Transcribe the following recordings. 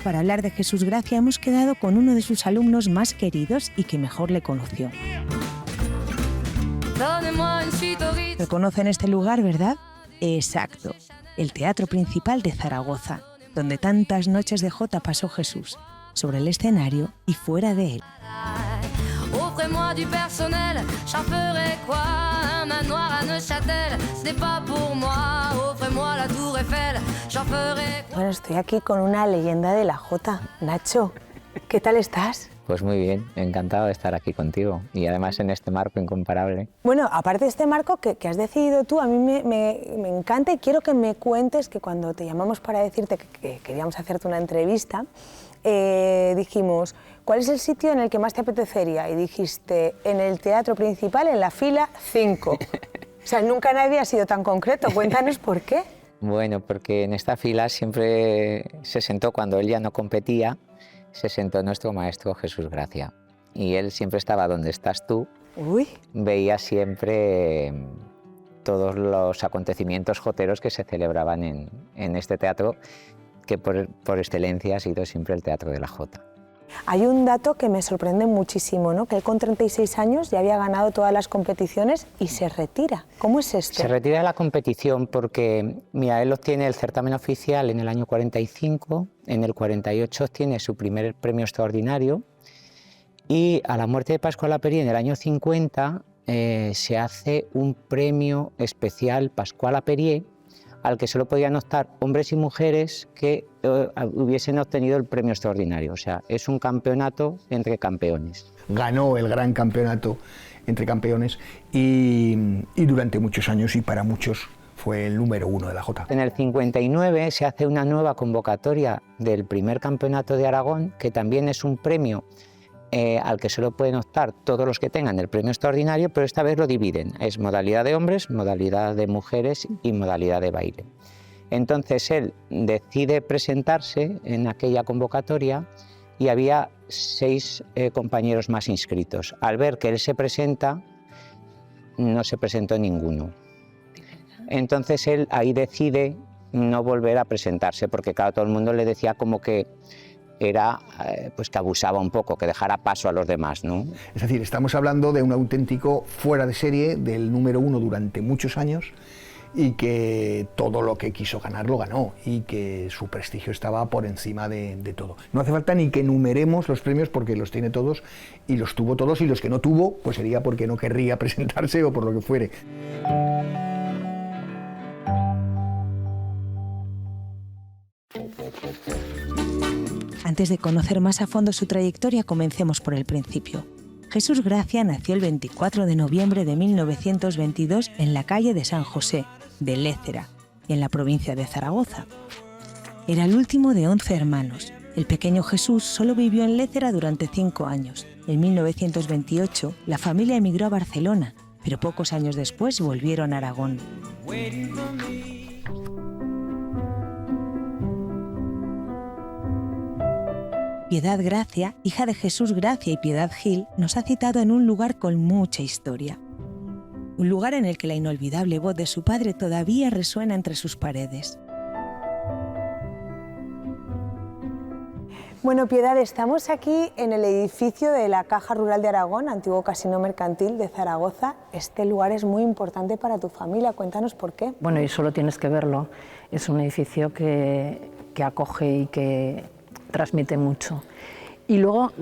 para hablar de Jesús Gracia hemos quedado con uno de sus alumnos más queridos y que mejor le conoció. ¿Reconocen este lugar, verdad? Exacto, el Teatro Principal de Zaragoza, donde tantas noches de jota pasó Jesús, sobre el escenario y fuera de él. Offrez-moi du personnel, j'en ferai quoi? Un manoir à Neuchâtel, ce n'est pas pour moi. Offrez-moi la Tour Eiffel, j'en ferai quoi? Bueno, estoy aquí con una leyenda de la jota. Nacho, ¿qué tal estás? Pues muy bien, encantado de estar aquí contigo y además en este marco incomparable. Bueno, aparte de este marco que has decidido tú, a mí me encanta y quiero que me cuentes que cuando te llamamos para decirte que queríamos hacerte una entrevista, dijimos, ¿cuál es el sitio en el que más te apetecería? Y dijiste, en el Teatro Principal, en la fila 5. O sea, nunca nadie ha sido tan concreto. Cuéntanos por qué. Bueno, porque en esta fila siempre se sentó, cuando él ya no competía, se sentó nuestro maestro Jesús Gracia. Y él siempre estaba donde estás tú. Uy. Veía siempre todos los acontecimientos joteros que se celebraban en este teatro, que por excelencia ha sido siempre el Teatro de la Jota. Hay un dato que me sorprende muchísimo, ¿no? Que él con 36 años ya había ganado todas las competiciones y se retira. ¿Cómo es esto? Se retira de la competición porque, mira, él obtiene el certamen oficial en el año 45, en el 48 obtiene su primer premio extraordinario y a la muerte de Pascual Aperier en el año 50 se hace un premio especial Pascual Aperier al que solo podían optar hombres y mujeres que hubiesen obtenido el premio extraordinario. O sea, es un campeonato entre campeones. Ganó el gran campeonato entre campeones y durante muchos años y para muchos fue el número 1 de la Jota. En el 59 se hace una nueva convocatoria del primer campeonato de Aragón, que también es un premio al que solo pueden optar todos los que tengan el premio extraordinario, pero esta vez lo dividen. Es modalidad de hombres, modalidad de mujeres y modalidad de baile. Entonces él decide presentarse en aquella convocatoria y había 6 compañeros más inscritos. Al ver que él se presenta, no se presentó ninguno. Entonces él ahí decide no volver a presentarse, porque claro, todo el mundo le decía como que era pues que abusaba un poco, que dejara paso a los demás, ¿no? Es decir, estamos hablando de un auténtico fuera de serie, del número 1 durante muchos años, y que todo lo que quiso ganar lo ganó, y que su prestigio estaba por encima de todo. No hace falta ni que enumeremos los premios porque los tiene todos, y los tuvo todos, y los que no tuvo, pues sería porque no querría presentarse o por lo que fuere. Antes de conocer más a fondo su trayectoria, comencemos por el principio. Jesús Gracia nació el 24 de noviembre de 1922 en la calle de San José, de Lécera, en la provincia de Zaragoza. Era el último de 11 hermanos. El pequeño Jesús solo vivió en Lécera durante 5 años. En 1928, la familia emigró a Barcelona, pero pocos años después volvieron a Aragón. Piedad Gracia, hija de Jesús Gracia y Piedad Gil, nos ha citado en un lugar con mucha historia. Un lugar en el que la inolvidable voz de su padre todavía resuena entre sus paredes. Bueno, Piedad, estamos aquí en el edificio de la Caja Rural de Aragón, antiguo casino mercantil de Zaragoza. Este lugar es muy importante para tu familia, cuéntanos por qué. Bueno, y solo tienes que verlo. Es un edificio que acoge y que transmite mucho. Y luego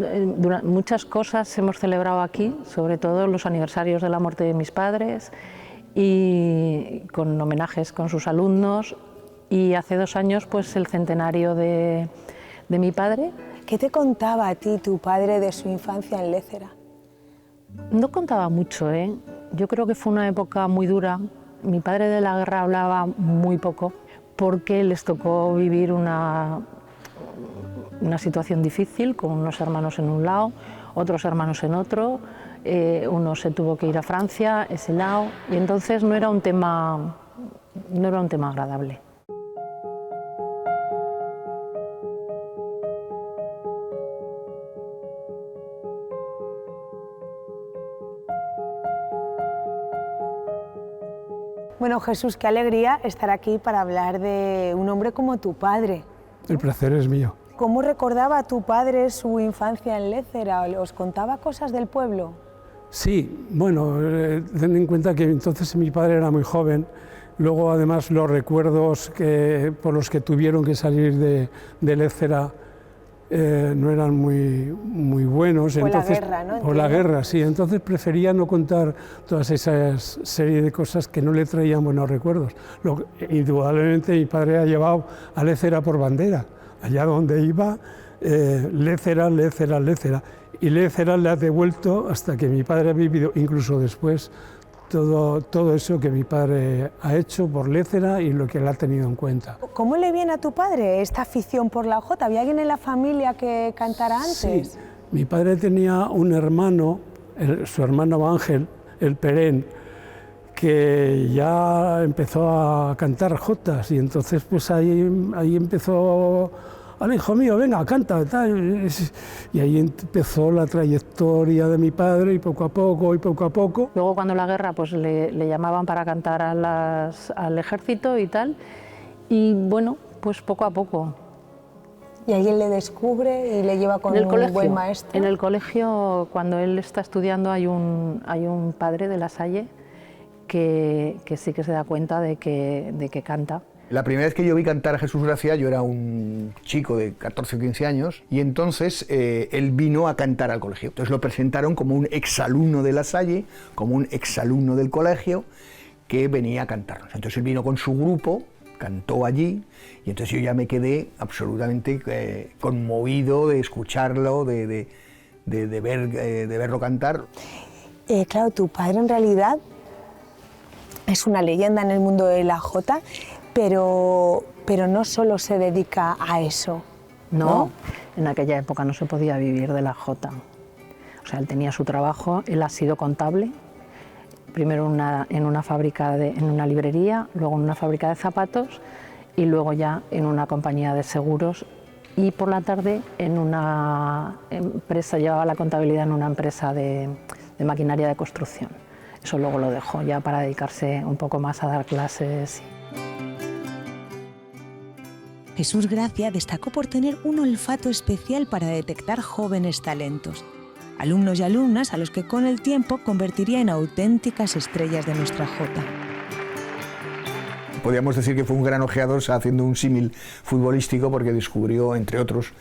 muchas cosas hemos celebrado aquí, sobre todo los aniversarios de la muerte de mis padres y con homenajes con sus alumnos, y hace 2 años pues el centenario de mi padre. ¿Qué te contaba a ti tu padre de su infancia en Lécera? No contaba mucho, ¿eh? Yo creo que fue una época muy dura. Mi padre de la guerra hablaba muy poco porque les tocó vivir una situación difícil, con unos hermanos en un lado, otros hermanos en otro, uno se tuvo que ir a Francia, ese lado, y entonces no era un tema agradable. Bueno, Jesús, qué alegría estar aquí para hablar de un hombre como tu padre. El placer es mío. ¿Cómo recordaba tu padre su infancia en Lézera? ¿Os contaba cosas del pueblo? Sí, bueno, ten en cuenta que entonces mi padre era muy joven. Luego, además, los recuerdos por los que tuvieron que salir de Lézera no eran muy buenos. Por entonces, la guerra, ¿no? Por la guerra, sí. Entonces prefería no contar todas esas serie de cosas que no le traían buenos recuerdos. Indudablemente mi padre ha llevado a Lézera por bandera. Allá donde iba, Lézera, Lézera, Lézera. Y Lézera le ha devuelto hasta que mi padre ha vivido, incluso después, todo eso que mi padre ha hecho por Lézera y lo que él ha tenido en cuenta. ¿Cómo le viene a tu padre esta afición por la jota? ¿Había alguien en la familia que cantara antes? Sí, mi padre tenía un hermano, su hermano Ángel, el Perén, que ya empezó a cantar jotas y entonces pues ahí empezó... Al hijo mío, venga, canta, tal. Y ahí empezó la trayectoria de mi padre y poco a poco. Luego cuando la guerra pues le llamaban para cantar al ejército y tal, y bueno, pues poco a poco. ¿Y alguien le descubre y le lleva con un buen maestro? En el colegio, cuando él está estudiando, hay un padre de La Salle que sí que se da cuenta de que canta. La primera vez que yo vi cantar a Jesús Gracia, yo era un chico de 14 o 15 años, y entonces él vino a cantar al colegio. Entonces lo presentaron como un exalumno de La Salle, como un exalumno del colegio, que venía a cantarnos. Entonces él vino con su grupo, cantó allí, y entonces yo ya me quedé absolutamente conmovido de escucharlo, de verlo cantar. Claro, tu padre en realidad es una leyenda en el mundo de la jota, pero no solo se dedica a eso, ¿no? En aquella época no se podía vivir de la jota. O sea, él tenía su trabajo, él ha sido contable, primero en una fábrica, en una librería, luego en una fábrica de zapatos y luego ya en una compañía de seguros, y por la tarde en una empresa, llevaba la contabilidad en una empresa de maquinaria de construcción. Eso luego lo dejó ya para dedicarse un poco más a dar clases. Jesús Gracia destacó por tener un olfato especial para detectar jóvenes talentos, alumnos y alumnas a los que con el tiempo convertiría en auténticas estrellas de nuestra jota. Podríamos decir que fue un gran ojeador, haciendo un símil futbolístico, porque descubrió, entre otros,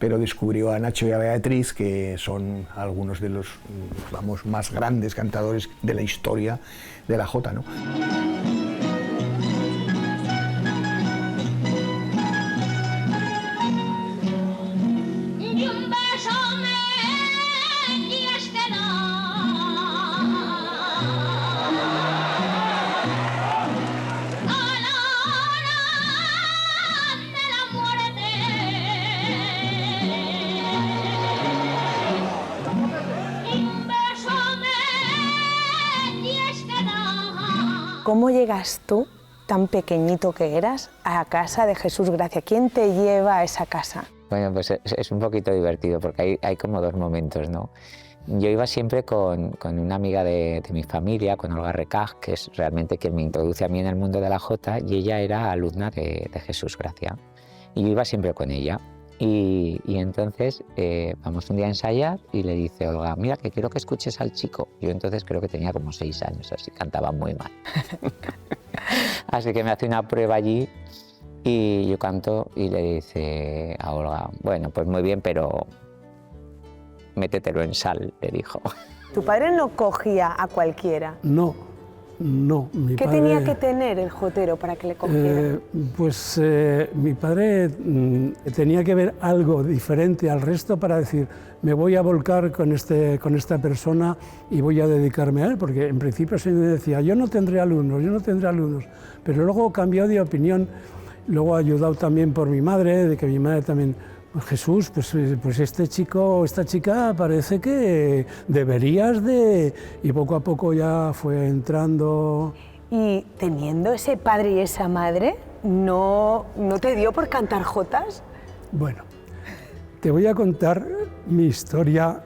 descubrió a Nacho y a Beatriz, que son algunos de los más grandes cantadores de la historia de la jota, ¿no? ¿Cómo llegas tú, tan pequeñito que eras, a casa de Jesús Gracia? ¿Quién te lleva a esa casa? Bueno, pues es un poquito divertido porque hay como dos momentos, ¿no? Yo iba siempre con una amiga de mi familia, con Olga Recaj, que es realmente quien me introduce a mí en el mundo de la jota, y ella era alumna de Jesús Gracia. Y yo iba siempre con ella. Y entonces vamos un día a ensayar y le dice Olga, mira, que quiero que escuches al chico. Yo entonces creo que tenía como 6 años, así cantaba muy mal. Así que me hace una prueba allí y yo canto y le dice a Olga, bueno, pues muy bien, pero métetelo en sal, le dijo. ¿Tu padre no cogía a cualquiera? No, mi ¿Qué padre, tenía que tener el jotero para que le cogiera? Mi padre tenía que ver algo diferente al resto para decir, me voy a volcar con esta persona y voy a dedicarme a él, porque en principio se me decía, yo no tendré alumnos, pero luego cambió de opinión, luego ayudado también por mi madre, de que mi madre también, pues Jesús, pues este chico o esta chica parece que deberías de... Y poco a poco ya fue entrando. Y teniendo ese padre y esa madre, ¿no te dio por cantar jotas? Bueno, te voy a contar mi historia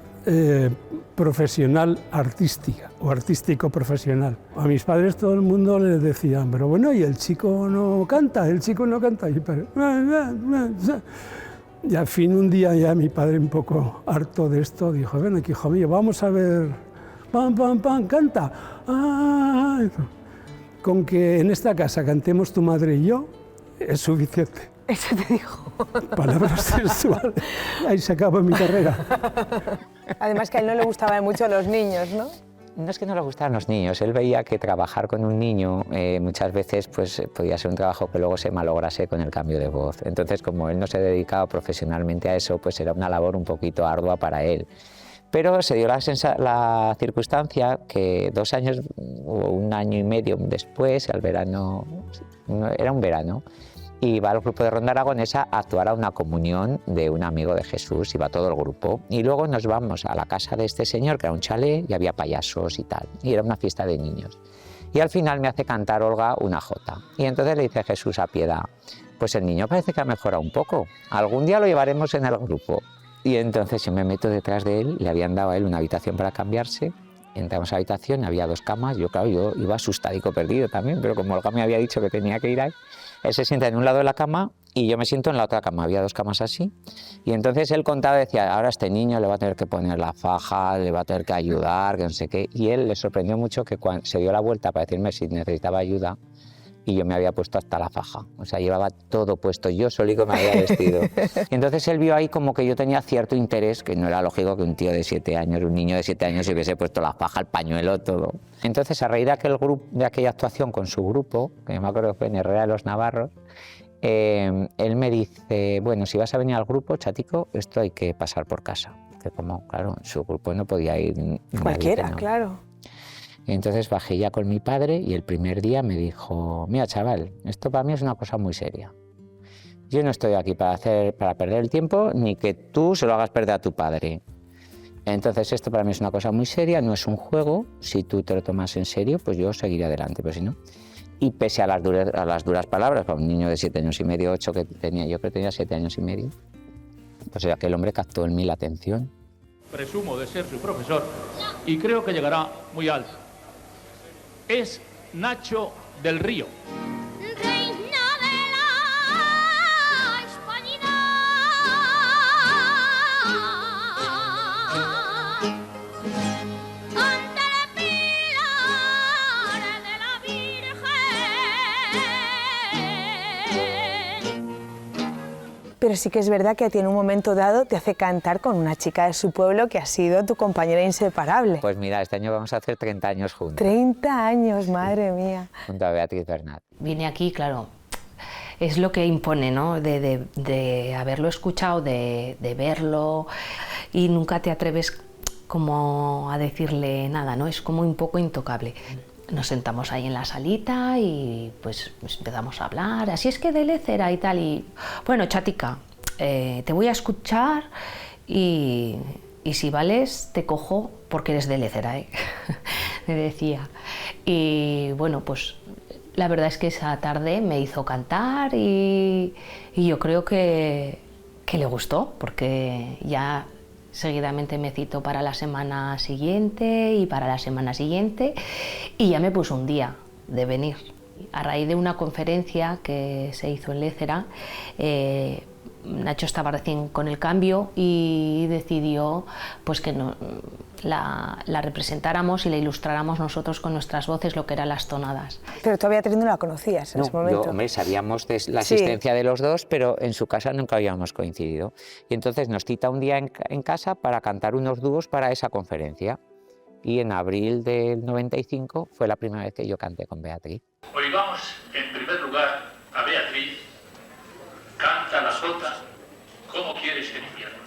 profesional artística o artístico profesional. A mis padres todo el mundo les decía, pero bueno, ¿y el chico no canta? Y Y al fin un día ya mi padre, un poco harto de esto, dijo, ven aquí, hijo mío, vamos a ver, pam, pam, pam, canta. ¡Ah! Con que en esta casa cantemos tu madre y yo, es suficiente. Eso te dijo. Palabras sexuales. Ahí se acabó mi carrera. Además que a él no le gustaban mucho los niños, ¿no? No es que no le gustaran los niños, él veía que trabajar con un niño muchas veces pues, podía ser un trabajo que luego se malograse con el cambio de voz. Entonces, como él no se dedicaba profesionalmente a eso, pues era una labor un poquito ardua para él. Pero se dio la circunstancia que 2 años o 1 año y medio después, al verano, era un verano, iba al grupo de Ronda Aragonesa a actuar a una comunión de un amigo de Jesús, iba todo el grupo. Y luego nos vamos a la casa de este señor, que era un chalet, y había payasos y tal, y era una fiesta de niños. Y al final me hace cantar Olga una jota. Y entonces le dice Jesús a Piedad, pues el niño parece que ha mejorado un poco, algún día lo llevaremos en el grupo. Y entonces yo me meto detrás de él, le habían dado a él una habitación para cambiarse, entramos a la habitación, había 2 camas, yo iba asustadico perdido también, pero como Olga me había dicho que tenía que ir ahí, él se sienta en un lado de la cama y yo me siento en la otra cama, había 2 camas así, y entonces él contaba, decía, ahora este niño le va a tener que poner la faja, le va a tener que ayudar, que no sé qué, y él le sorprendió mucho que cuando se dio la vuelta para decirme si necesitaba ayuda, y yo me había puesto hasta la faja, o sea, llevaba todo puesto, yo solico me había vestido. Y entonces él vio ahí como que yo tenía cierto interés, que no era lógico que un tío de 7 años, un niño de 7 años se hubiese puesto la faja, el pañuelo, todo. Entonces, a raíz de aquella actuación con su grupo, que me acuerdo que fue en Herrera de los Navarros, él me dice, bueno, si vas a venir al grupo, chatico, esto hay que pasar por casa. Que como, claro, en su grupo no podía ir Cualquiera, ¿no? claro. Entonces bajé ya con mi padre y el primer día me dijo, mira chaval, esto para mí es una cosa muy seria. Yo no estoy aquí para perder el tiempo ni que tú se lo hagas perder a tu padre. Entonces esto para mí es una cosa muy seria, no es un juego, si tú te lo tomas en serio, pues yo seguiré adelante, pero si no. Y pese a las duras palabras, para un niño de 7 años y medio, 8 que tenía, yo creo que tenía 7 años y medio, pues aquel hombre captó en mí la atención. Presumo de ser su profesor y creo que llegará muy alto. Es Nacho del Río. Reina de la Hispanidad, ante el pilar de la Virgen. Pero sí que es verdad que a ti en un momento dado te hace cantar con una chica de su pueblo que ha sido tu compañera inseparable. Pues mira, este año vamos a hacer 30 años juntos. 30 años, madre mía. Junto a Beatriz Bernat. Vine aquí, claro, es lo que impone, ¿no? De haberlo escuchado, de verlo, y nunca te atreves como a decirle nada, ¿no? Es como un poco intocable. Nos sentamos ahí en la salita y pues empezamos a hablar, así es que de Lécera y tal, y bueno, chatica, te voy a escuchar y si vales te cojo porque eres de Lécera, ¿eh? Me decía. Y bueno, pues la verdad es que esa tarde me hizo cantar y yo creo que le gustó, porque ya seguidamente me citó para la semana siguiente y para la semana siguiente, y ya me puso un día de venir. A raíz de una conferencia que se hizo en Lécera, Nacho estaba recién con el cambio y decidió pues que la representáramos y la ilustráramos nosotros con nuestras voces, lo que eran las tonadas. Pero tú a Beatriz no la conocías en ese momento. Yo, hombre, sabíamos de la asistencia de los dos, pero en su casa nunca habíamos coincidido. Y entonces nos cita un día en casa para cantar unos dúos para esa conferencia. Y en abril del 95 fue la primera vez que yo canté con Beatriz. Oigamos en primer lugar a Beatriz, canta la jota, ¿cómo quieres que invierno?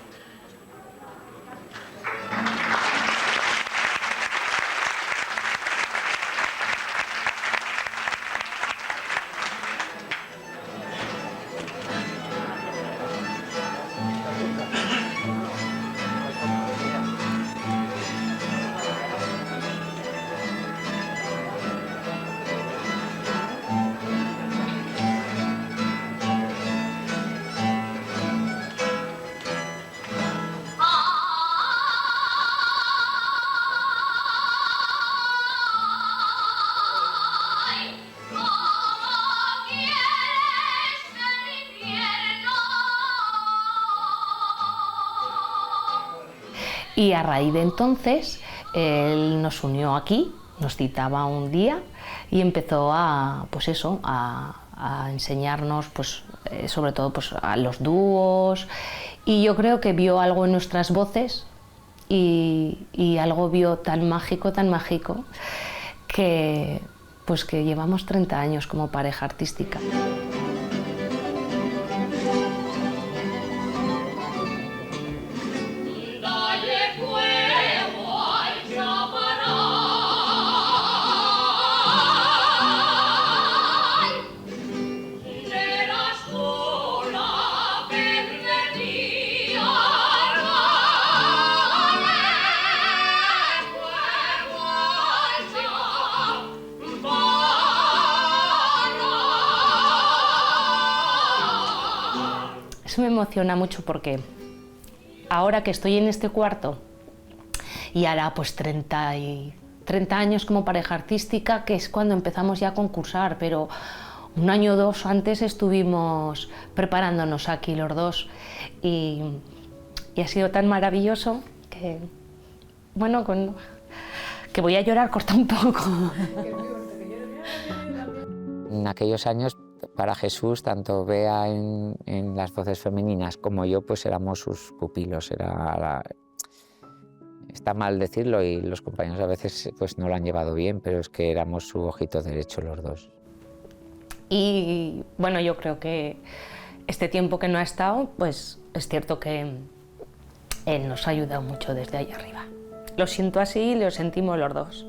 Y a raíz de entonces, él nos unió aquí, nos citaba un día y empezó a enseñarnos, pues, sobre todo pues, a los dúos, y yo creo que vio algo en nuestras voces y algo vio tan mágico, que llevamos 30 años como pareja artística. Eso me emociona mucho porque ahora que estoy en este cuarto y hará pues 30 años como pareja artística, que es cuando empezamos ya a concursar, pero un año o dos antes estuvimos preparándonos aquí los dos y ha sido tan maravilloso que, bueno, que voy a llorar, corta un poco. En aquellos años, para Jesús, tanto Bea en las voces femeninas como yo, pues éramos sus pupilos. Está mal decirlo y los compañeros a veces pues no lo han llevado bien, pero es que éramos su ojito derecho los dos. Y bueno, yo creo que este tiempo que no ha estado, pues es cierto que él nos ha ayudado mucho desde ahí arriba. Lo siento así y lo sentimos los dos.